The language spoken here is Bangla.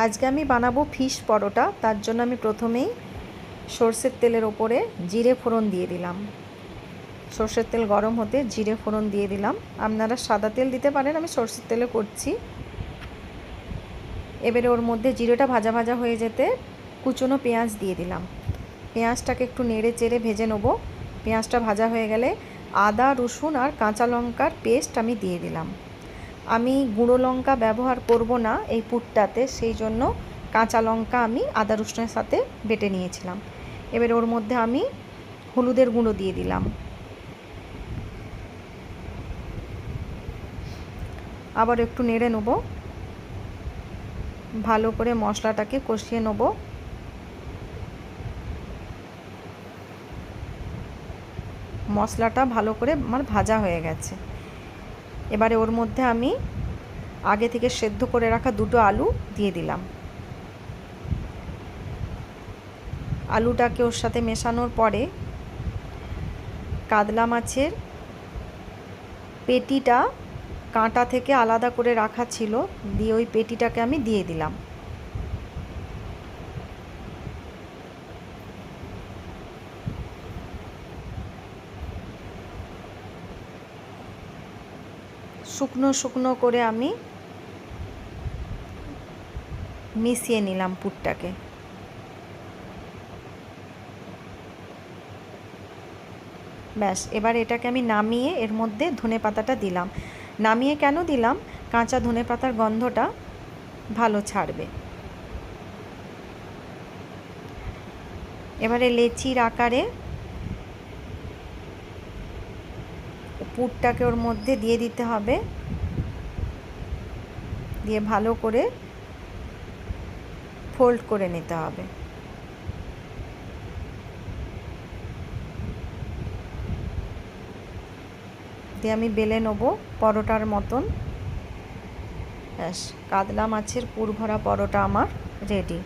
আজকে আমি বানাবো ফিশ পরোটা। তার জন্য আমি প্রথমেই সরষের তেলের ওপরে জিরে ফোড়ন দিয়ে দিলাম। সরষের তেল গরম হতে জিরে ফোড়ন দিয়ে দিলাম। আপনারা সাদা তেল দিতে পারেন, আমি সরষের তেলে করছি। এবারে ওর মধ্যে জিরেটা ভাজা ভাজা হয়ে যেতে কুচনো পেঁয়াজ দিয়ে দিলাম। পেঁয়াজটাকে একটু নেড়ে চেড়ে ভেজে নেবো। পেঁয়াজটা ভাজা হয়ে গেলে আদা রসুন আর কাঁচা লঙ্কার পেস্ট আমি দিয়ে দিলাম। আমি গুঁড়ো লঙ্কা ব্যবহার করব না এই পুরটাতে, সেই জন্য কাঁচা লঙ্কা আমি আদা রসুনের সাথে বেটে নিয়েছিলাম। এবার ওর মধ্যে আমি হলুদের গুঁড়ো দিয়ে দিলাম। আবার একটু নেড়ে নেব, ভালো করে মশলাটাকে কষিয়ে নেব। মশলাটা ভালো করে আমার ভাজা হয়ে গেছে। এবারে ওর মধ্যে আমি আগে থেকে সেদ্ধ করে রাখা দুটো আলু দিয়ে দিলাম। আলুটাকে ওর সাথে মেশানোর পরে কাতলা মাছের পেটিটা কাঁটা থেকে আলাদা করে রাখা ছিল, দিয়ে ওই পেটিটাকে আমি দিয়ে দিলাম। শুকনো শুকনো করে আমি মিশিয়ে নিলাম পুরটাকে। ব্যাস, এবার এটাকে আমি নামিয়ে এর মধ্যে ধনেপাতাটা দিলাম। নামিয়ে কেন দিলাম? কাঁচা ধনেপাতার গন্ধটা ভালো ছাড়বে। এবারে লেচির আকারে পুরটাকে ওর মধ্যে দিয়ে দিতে হবে, দিয়ে ভালো করে ফোল্ড করে নিতে হবে। দিয়ে আমি বেলে নেব পরোটার মতন। ব্যাস, কাতলা মাছের পুর ভরা পরোটা আমার রেডি।